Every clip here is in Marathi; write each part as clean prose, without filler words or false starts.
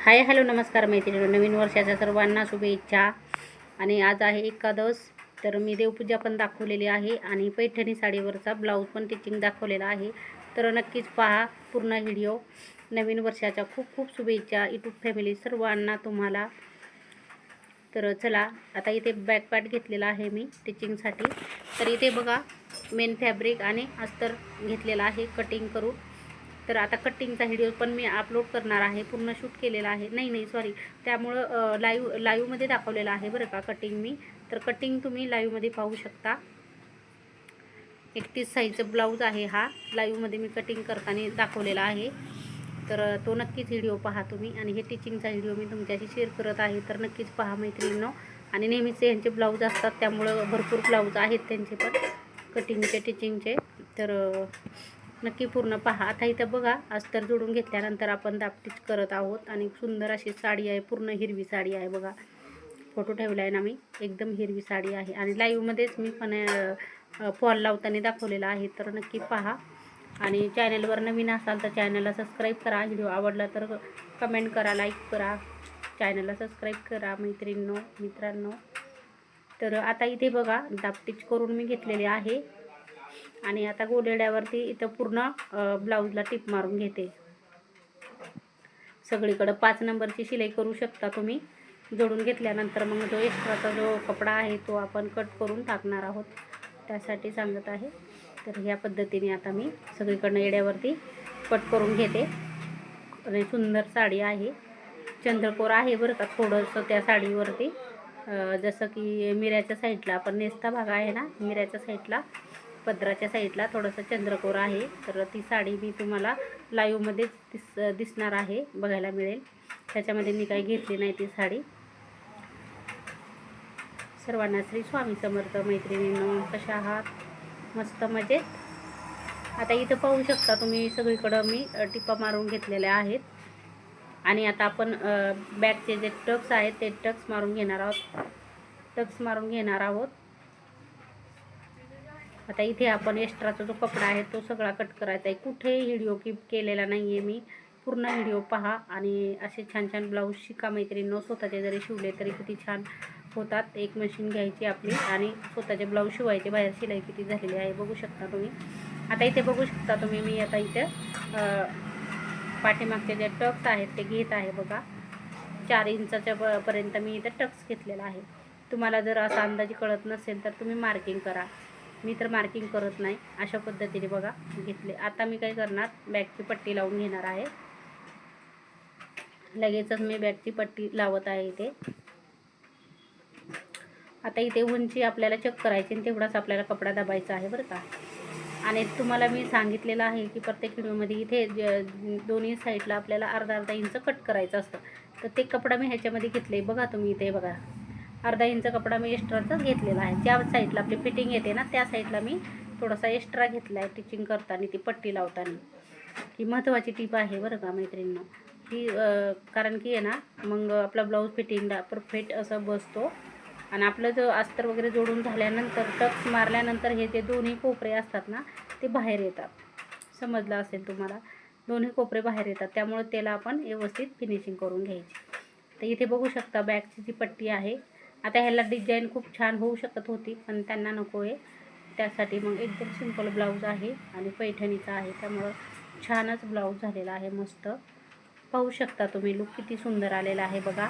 हाय हॅलो नमस्कार मैत्रिणी, नवीन वर्षाच्या सर्वांना शुभेच्छा. आणि आज आहे एकादश, तर मी देवपूजा पण दाखवलेली आहे आणि पैठणी साडीवरचा ब्लाऊज पण टिचिंग दाखवलेला आहे. तर नक्कीच पहा पूर्ण व्हिडिओ. नवीन वर्षाच्या खूप खूप शुभेच्छा यूट्यूब फॅमिली सर्वांना तुम्हाला. तर चला आता इथे बॅक पार्ट घेतलेला आहे मी टिचिंगसाठी. तर इथे बघा मेन फॅब्रिक आणि अस्तर घेतलेला आहे कटिंग करून. तर आता कटिंगचा व्हिडिओ पण मी अपलोड करणार आहे, पूर्ण शूट केलेला आहे. नाही सॉरी, त्यामुळं लाईव्हमध्ये दाखवलेलं आहे बरं का कटिंग मी. तर कटिंग तुम्ही लाईव्हमध्ये पाहू शकता. 31 साईजचं ब्लाऊज आहे हा. लाईव्हमध्ये मी कटिंग करताना दाखवलेला आहे. तर तो नक्कीच व्हिडिओ पहा तुम्ही. आणि हे टिचिंगचा व्हिडिओ मी तुमच्याशी शेअर करत आहे, तर नक्कीच पहा मैत्रिणींनो. आणि नेहमीचे यांचे ब्लाऊज असतात, त्यामुळं भरपूर ब्लाऊज आहेत त्यांचे पण कटिंगचे टिचिंगचे. तर नक्की पूर्ण पहा. आता इथं बघा अस्तर जोडून घेतल्यानंतर आपण दाबटीच करत आहोत. आणि सुंदर अशी साडी आहे, पूर्ण हिरवी साडी आहे बघा. फोटो ठेवला आहे ना मी, एकदम हिरवी साडी आहे. आणि लाईव्हमध्येच मी पण फॉल लावताना दाखवलेला आहे, तर नक्की पहा. आणि चॅनलवर नवीन असाल तर चॅनलला सबस्क्राईब करा. व्हिडिओ आवडला तर कमेंट करा, लाईक करा, चॅनलला सबस्क्राईब करा मित्रांनो. तर आता इथे बघा दाबटीच करून मी घेतलेले आहे. आणि आता गोलेड्यावरती इथं पूर्ण ब्लाऊजला टिप मारून घेते. सगळीकडं 5 नंबरची शिलाई करू शकता तुम्ही. जोडून घेतल्यानंतर मग जो एक्स्ट्राचा जो कपडा आहे तो आपण कट करून टाकणार आहोत, त्यासाठी सांगत आहे. तर ह्या पद्धतीने आता मी सगळीकडनं येड्यावरती कट करून घेते. आणि सुंदर साडी आहे, चंद्रकोर आहे बरं का थोडंसं त्या साडीवरती. जसं की मिऱ्याच्या साईडला आपण नेसता भाग आहे ना, मिऱ्याच्या साईडला पदराच्या साईडला थोडंसं चंद्रकोर आहे. तर ती साडी मी तुम्हाला लाईव्हमध्येच दिसणार आहे, बघायला मिळेल. त्याच्यामध्ये मी काही घेतली नाही ती साडी. सर्वांना श्री स्वामी समर्थ मैत्रिणींनो, कशा आहात? मस्त मजेत. आता इथं पाहू शकता तुम्ही सगळीकडं मी टिपा मारून घेतलेल्या आहेत. आणि आता आपण बॅकचे जे टक्स आहेत ते टक्स मारून घेणार आहोत. आता इथे आपण एक्स्ट्राचा जो कपडा आहे तो सगळा कट करायचा आहे. कुठेही व्हिडिओ कीप केलेला नाही आहे मी, पूर्ण व्हिडिओ पहा. आणि असे छान छान ब्लाऊज शिका मैत्रिणींनो. स्वतःचे जरी शिवले तरी किती छान होतात. एक मशीन घ्यायची आपली आणि स्वतःचे ब्लाऊज शिवायचे. बाहेर शिलाई किती झालेली आहे बघू शकता तुम्ही. आता इथे बघू शकता तुम्ही, मी आता इथे पाठीमागचे जे टक्स आहेत ते घेत आहे बघा. 4 इंचाच्या पर्यंत मी इथे टक्स घेतलेला आहे. तुम्हाला जर असा अंदाजे कळत नसेल तर तुम्ही मार्किंग करा. मी तर मार्किंग करत नाही, अशा पद्धतीने बघा घेतले. आता मी काय करणार, बॅगची पट्टी लावून घेणार आहे. लगेचच मी बॅगची पट्टी लावत आहे इथे. आता इथे उंची आपल्याला चेक करायची आणि तेवढाच आपल्याला कपडा दाबायचा आहे बरं का. आणि तुम्हाला मी सांगितलेलं आहे की प्रत्येक व्हिडिओमध्ये इथे दोन्ही साईडला आपल्याला अर्धा इंच कट करायचं असतं. तर ते कपडा मी ह्याच्यामध्ये घेतले बघा तुम्ही. इथे बघा अर्धा इंच कपडा मी एक्स्ट्राचाच घेतलेला आहे. ज्या साईडला आपली फिटिंग येते ना त्या साईडला मी थोडासा एक्स्ट्रा घेतला आहे टिचिंग करताना, ती पट्टी लावताना. ही महत्त्वाची टीप आहे बरं का मैत्रिणींनो. ही कारण की आहे ना, मग आपला ब्लाऊज फिटिंगला परफेक्ट असं बसतो. आणि आपलं जो अस्तर वगैरे जोडून झाल्यानंतर टक्स मारल्यानंतर हे जे दोन्ही कोपरे असतात ना ते बाहेर येतात. समजलं असेल तुम्हाला, दोन्ही कोपरे बाहेर येतात. त्यामुळे त्याला आपण व्यवस्थित फिनिशिंग करून घ्यायची. तर इथे बघू शकता बॅकची जी पट्टी आहे. आता ह्याला डिझाईन खूप छान होऊ शकत होती, पण त्यांना नको आहे. त्यासाठी मग एकदम सिंपल ब्लाऊज आहे आणि पैठणीचा आहे, त्यामुळं छानच ब्लाऊज झालेला आहे. मस्त पाहू शकता तुम्ही, लुक किती सुंदर आलेला आहे बघा.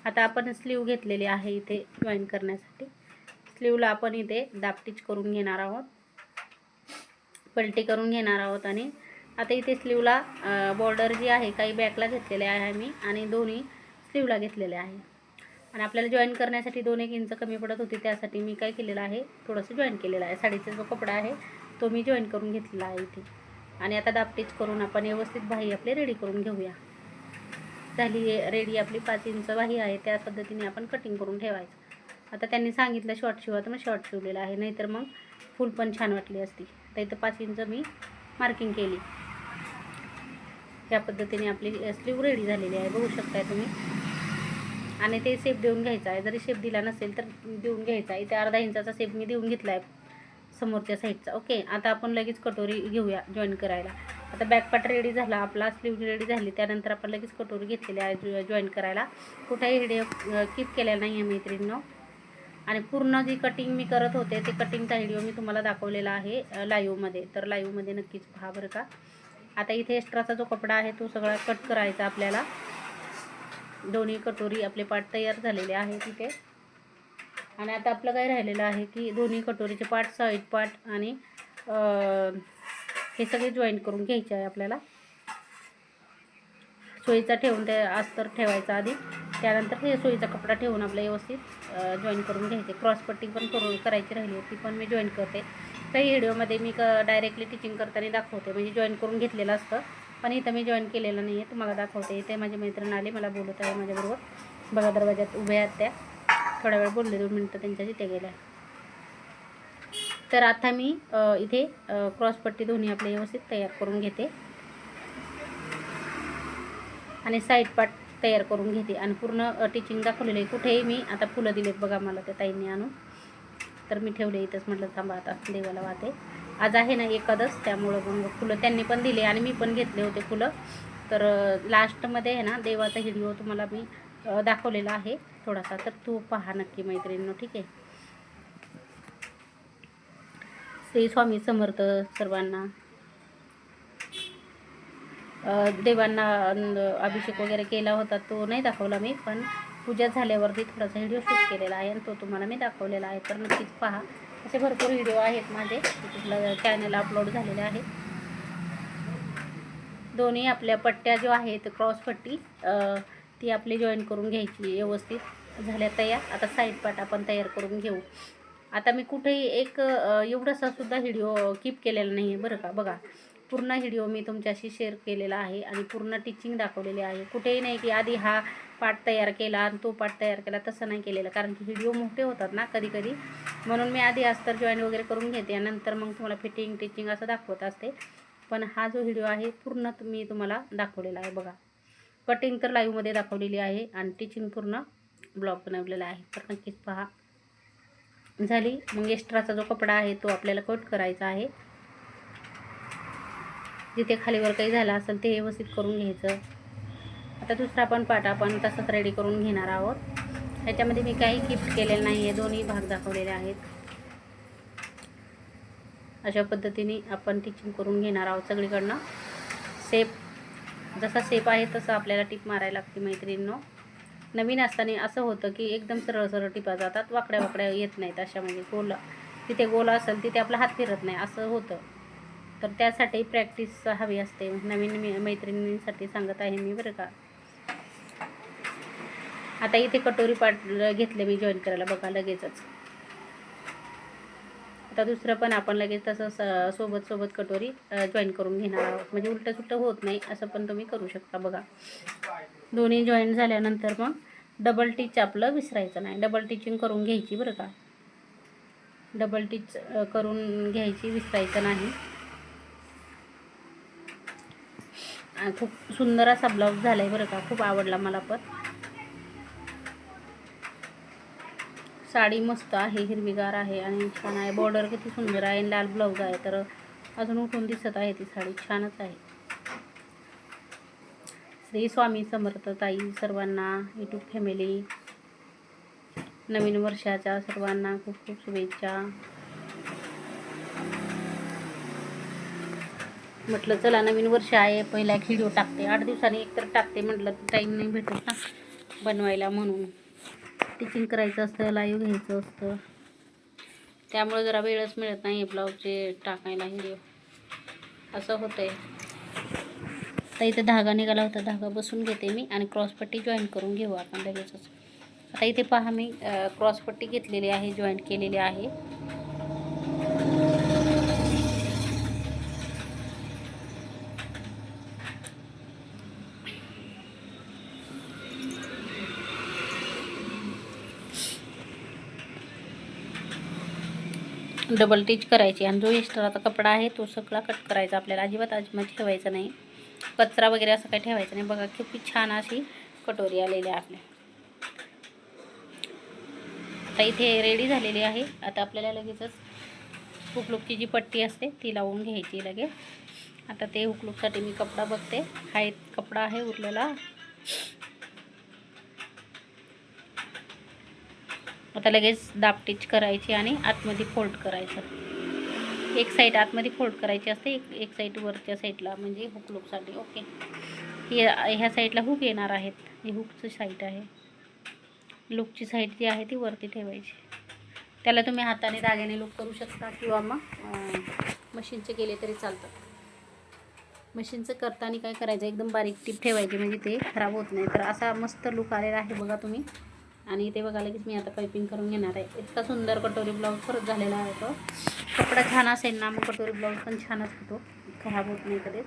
आता आपण स्लीव घेतलेली आहे इथे जॉईन करण्यासाठी. स्लीवला आपण इथे दाबटीच करून घेणार आहोत, पलटी करून घेणार आहोत. आणि आता इथे स्लीवला बॉर्डर जी आहे काही बॅकला घेतलेले आहे मी आणि दोन्ही स्लीवला घेतलेले आहे. आणि आपल्याला जॉईन करण्यासाठी 2-1 इंच कमी पडत होती, त्यासाठी मी काय केलेलं आहे, थोडंसं जॉईन केलेलं आहे. साडीचा जो कपडा आहे तो मी जॉईन करून घेतलेला आहे इथे. आणि आता दाबटीच करून आपण व्यवस्थित बाही आपली रेडी करून घेऊया. झाली रेडी आपली 5 इंच बाही आहे, त्या पद्धतीने आपण कटिंग करून ठेवायचं. आता त्यांनी सांगितलं शॉर्ट शिवा, तर मग शॉर्ट शिवलेलं आहे, नाहीतर मग फुल पण छान वाटली असती. तर इथं 5 इंच मी मार्किंग केली. या पद्धतीने आपली स्लीव रेडी झालेली आहे, बघू शकताय तुम्ही. आणि ते शेप देऊन घ्यायचा आहे. जरी शेप दिला नसेल तर देऊन घ्यायचा आहे. इथे अर्धा इंचाचा शेप मी देऊन घेतला आहे समोरच्या साईडचा. ओके, आता आपण लगेच कटोरी घेऊया जॉईन करायला. आता बॅकपार्ट रेडी झाला आपला, स्लीव्ह रेडी झाली, त्यानंतर आपण लगेच कटोरी घेतलेली आहे जॉईन करायला. कुठेही व्हिडिओ कीप केलेला नाही आहे मैत्रिणींनो. आणि पूर्ण जी कटिंग मी करत होते ते कटिंगचा व्हिडिओ मी तुम्हाला दाखवलेला आहे लाईव्हमध्ये, तर लाईव्हमध्ये नक्कीच पहा बरं का. आता इथे एक्स्ट्राचा जो कपडा आहे तो सगळा कट करायचा आपल्याला. दोन्ही कटोरी आपले पार्ट तयार झालेले आहेत तिथे. आणि आता आपलं काय राहिलेलं आहे की दोन्ही कटोरीचे पार्ट, साईड पार्ट आणि हे सगळे जॉईन करून घ्यायचे आहे आपल्याला. सोयीचा ठेवून ते अस्तर ठेवायचा आधी, त्यानंतर हे सोयीचा कपडा ठेवून आपलं व्यवस्थित जॉईन करून घ्यायचे. क्रॉसपट्टी पण करायची राहिली होती, पण मी जॉईन करते. काही व्हिडिओमध्ये मी डायरेक्टली टिचिंग करताना दाखवते, म्हणजे जॉईन करून घेतलेलं असतं, पण इथं मी जॉईन केलेलं नाही आहे, तुम्हाला दाखवते. इथे माझी मैत्रीण आली, मला बोलत आहे माझ्याबरोबर. बघा दरवाज्यात उभ्या आहेत त्या, थोडा वेळ बोलले, 2 मिनटं त्यांच्या तिथे गेल्या. तर आता मी इथे क्रॉसपट्टी दोन्ही आपले व्यवस्थित तयार करून घेते आणि साईड पार्ट तयार करून घेते आणि पूर्ण टिचिंग दाखवलेलं आहे. कुठेही मी आता फुलं दिलेत बघा मला त्या ताईंनी आणून, तर मी ठेवले इथंच. म्हटलं थांबा आता देवाला वाहते. आज आहे ना एकादश, त्यामुळं मग फुलं त्यांनी पण दिले आणि मी पण घेतले होते फुलं. तर लास्टमध्ये आहे ना देवाचा व्हिडिओ तुम्हाला मी दाखवलेला आहे थोडासा, तर तो पहा नक्की मैत्रिणींनो, ठीक आहे. श्री स्वामी समर्थ सर्वांना. देवांना अभिषेक वगैरे केला होता, तो नाही दाखवला मी, पण पूजा झाल्यावरती थोडासा व्हिडिओ शूट केलेला आहे आणि तो तुम्हाला मी दाखवलेला आहे. तर नक्कीच पहा. असे भरपूर व्हिडिओ आहेत माझे तिथलं चॅनल अपलोड झालेले आहेत. दोन्ही आपल्या पट्ट्या जो आहेत क्रॉसपट्टी ती आपली जॉईन करून घ्यायची व्यवस्थित. झाल्या तयार. आता साईड पार्ट आपण तयार करून घेऊ. आता मी कुठेही एक एवढासा सुद्धा व्हिडिओ कीप केलेला नाही आहे बरं का. बघा पूर्ण व्हिडिओ मी तुमच्याशी शेअर केलेला आहे आणि पूर्ण टीचिंग दाखवलेली आहे. कुठेही नाही की आधी हा पार्ट तयार केला आणि तो पार्ट तयार केला, तसं नाही केलेलं, कारण की व्हिडिओ मोठे होतात ना कधी कधी, म्हणून मी आधी अस्तर जॉईन वगैरे करून घेते आणि नंतर मग तुम्हाला फिटिंग टीचिंग असं दाखवत असते. पण हा जो व्हिडिओ आहे पूर्ण मी तुम्हाला दाखवलेला आहे. बघा कटिंग तर लाईव्हमध्ये दाखवलेली आहे आणि टीचिंग पूर्ण ब्लॉग बनवलेला आहे, तर नक्कीच पहा. झाली. मग एक्स्ट्राचा जो कपडा आहे तो आपल्याला कट करायचा आहे. जिथे खालीवर काही झालं असेल ते व्यवस्थित करून घ्यायचं. आता दुसरा पण पार्ट आपण तसंच रेडी करून घेणार आहोत. ह्याच्यामध्ये मी काही गिफ्ट केलेलं नाही आहे, दोन्ही भाग दाखवलेले आहेत. अशा पद्धतीने आपण टिचिंग करून घेणार आहोत सगळीकडनं. शेप जसा शेप आहे तसं आपल्याला टिप मारायला लागते मैत्रिणींनो. नवीन असताना असं होतं की एकदम सरळ सरळ टिपा जातात, वाकड्या वाकड्या येत नाहीत. अशा म्हणजे गोल, तिथे गोल असेल तिथे आपला हात फिरत नाही असं होतं. तर त्यासाठी प्रॅक्टिस हवी असते. नवीन मैत्रिणींसाठी सांगत आहे मी बरं का. आता इथे कटोरी पार्ट घेतले मी जॉईन करायला बघा लगेचच. आता दुसरं पण आपण लगेच तसं सोबत कटोरी जॉईन करून घेणार आहोत. म्हणजे उलटं सुलटं होत नाही असं पण तुम्ही करू शकता. बघा दोन्ही जॉईन झाल्यानंतर मग डबल टिच आपलं विसरायचं नाही, डबल टिचिंग करून घ्यायची बरं का. डबल टिच करून घ्यायची, विसरायचं नाही. खूप सुंदर असा ब्लाऊज झाला आहे बरं का, खूप आवडला मला पण. साडी मस्त आहे, हिरवीगार आहे आणि छान आहे. बॉर्डर किती सुंदर आहे, लाल ब्लाऊज आहे, तर अजून उठून दिसत आहे ती साडी, छानच आहे. श्री स्वामी समर्थ ताई सर्वांना, यूट्यूब फॅमिली, नवीन वर्षाच्या सर्वांना खूप खूप शुभेच्छा. म्हटलं चला नवीन वर्ष आहे, पहिला एक व्हिडिओ टाकते. 8 दिवसांनी एक तर टाकते, म्हटलं टाईम नाही भेटत ना बनवायला, म्हणून टिचिंग करायचं असतं, लाईव्ह घ्यायचं असतं, त्यामुळे जरा वेळच मिळत नाही ब्लाऊजचे टाकायला व्हिडिओ, असं होतंय. तर इथे धागा निघाला होता, धागा बसून घेते मी आणि क्रॉसपट्टी जॉईन करून घेऊ आपण लगेचच. आता इथे पहा मी क्रॉसपट्टी घेतलेली आहे, जॉईन केलेली आहे. डबल टिच करायची आणि जो एक्स्ट्राचा कपडा आहे तो सगळा कट करायचा आपल्याला. अजिबात ठेवायचा नाही, कचरा वगैरे असं काही ठेवायचं नाही. बघा किती छान अशी कटोरी आलेली आहे आपल्या. आता इथे रेडी झालेली आहे. आता आपल्याला लगेचच हुकलूकची जी पट्टी असते ती लावून घ्यायची लगेच आता ते हुकलूकसाठी मी कपडा बघते, हा एक कपडा आहे उरलेला. आता लगेच दाब टिच करायची आणि आतमध्ये फोल्ड करायचं. एक साईड आतमध्ये फोल्ड करायची असते, एक साईड वरच्या साईडला, म्हणजे हुकलूकसाठी. ओके, ह्या साईडला हुक येणार आहेत, ही हुकची साईड आहे. लूकची साईड जी आहे ती वरती ठेवायची. त्याला तुम्ही हाताने दाग्याने लूक करू शकता किंवा मग मशीनचे केले तरी चालतात. मशीनचं करताना काय करायचं, एकदम बारीक टीप ठेवायची, म्हणजे ते खराब होत नाही. तर असा मस्त लूक आलेला आहे बघा तुम्ही. आणि इथे बघा लगेच मी आता पायपिंग करून घेणार आहे. इतका सुंदर कटोरी ब्लाऊज खरंच झालेला आहे तो. कपडा छान असेल ना मग कटोरी ब्लाऊज पण छानच होतो, खराब होत नाही कधीच.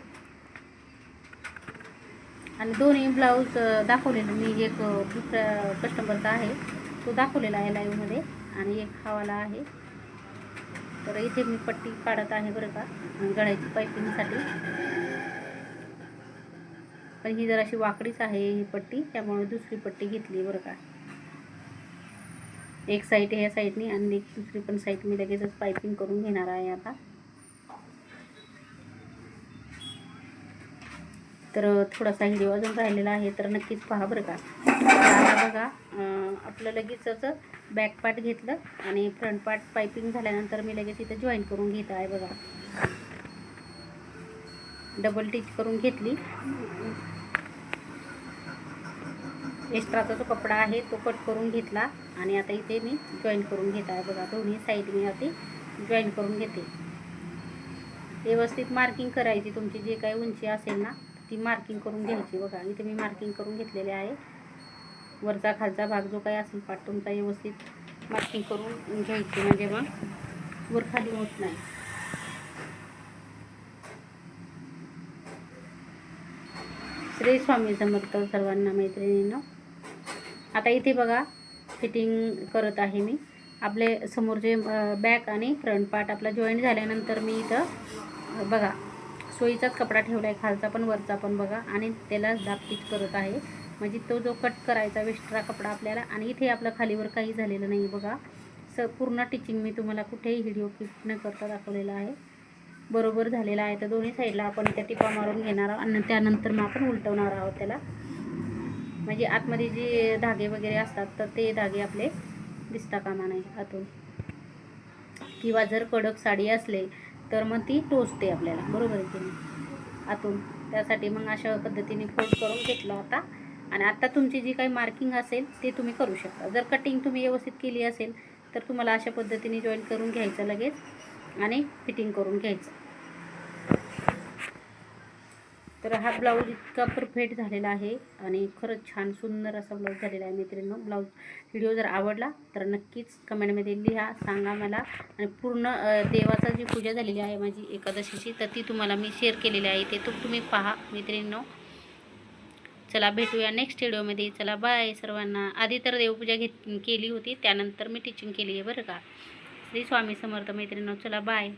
आणि दोन्ही ब्लाऊज दाखवलेलं मी, एक दुसऱ्या कस्टमरचा आहे तो दाखवलेला आहे लाईव्हमध्ये, आणि एक हावाला आहे. तर इथे मी पट्टी काढत आहे बरं का, गळ्याची पायपिंगसाठी. पण ही जराशी वाकडीच आहे ही पट्टी, त्यामुळे दुसरी पट्टी घेतली बरं का. एक साईड ह्या साईडनी आणि एक दुसरी पण साईड मी लगेचच पायपिंग करून घेणार आहे आता. तर थोडासा व्हिडिओ अजून राहिलेला आहे, तर नक्कीच पहा बरं का. आता बघा आपलं लगेचच बॅक पार्ट घेतलं आणि फ्रंट पार्ट पायपिंग झाल्यानंतर मी लगेच इथं जॉईन करून घेत आहे बघा. डबल टिच करून घेतली. एक्स्ट्राचा जो कपडा आहे तो कट करून घेतला आणि आता इथे मी जॉईन करून घेत आहे बघा. दोन्ही साईड मी आता जॉईन करून घेते. व्यवस्थित मार्किंग करायची, तुमची जे काही उंची असेल ना ती मार्किंग करून घ्यायची बघा. इथे मी मार्किंग करून घेतलेले आहे. वरचा खालचा भाग जो काही असेल पार्ट तुमचा व्यवस्थित मार्किंग करून घ्यायची, म्हणजे मग वर खाली होत नाही. श्री स्वामी समर्थ सर्वांना मैत्रिणींनो. आता इथे बघा फिटिंग करत आहे मी. आपले समोरचे बॅक आणि फ्रंट पार्ट आपला जॉईंट झाल्यानंतर मी इथं बघा सोयीचाच कपडा ठेवला आहे, खालचा पण वरचा पण बघा, आणि त्याला दाब टिच करत आहे. म्हणजे तो जो कट करायचा एक्स्ट्रा कपडा आपल्याला, आणि इथे आपलं खालीवर काही झालेलं नाही बघा. पूर्ण टिचिंग मी तुम्हाला कुठेही व्हिडिओ क्लिप न करता दाखवलेला आहे, बरोबर झालेला आहे. तर दोन्ही साईडला आपण त्या टिपा मारून घेणार आहोत आणि त्यानंतर मग आपण उलटवणार आहोत त्याला. म्हणजे आतमध्ये जे धागे वगैरे असतात तर ते धागे आपले दिसता कामा नाही आतून, किंवा जर कडक साडी असले तर मग ती टोचते आपल्याला, बरोबर आहे की नाही, आतून. त्यासाठी मग अशा पद्धतीने फोल्ड करून घेतलं आता. आणि आता तुमची जी काही मार्किंग असेल ते तुम्ही करू शकता. जर कटिंग तुम्ही व्यवस्थित केली असेल तर तुम्हाला अशा पद्धतीने जॉईन करून घ्यायचं लगेच आणि फिटिंग करून घ्यायचं. तर हा ब्लाऊज इतका परफेक्ट झालेला आहे आणि खरंच छान सुंदर असा ब्लाऊज झालेला आहे मित्रांनो. ब्लाऊज व्हिडिओ जर आवडला तर नक्कीच कमेंटमध्ये लिहा, सांगा मला. आणि पूर्ण देवाचा जी पूजा झालेली आहे माझी एकादशीची, तर ती तुम्हाला मी शेअर केलेली आहे, ते तुम्ही पहा मित्रांनो. चला भेटूया नेक्स्ट व्हिडिओमध्ये. चला बाय सर्वांना. आधी तर देवपूजा केली होती, त्यानंतर मी टीचिंग केली आहे बरं का. श्री स्वामी समर्थ मैत्रिणींनो. चला बाय.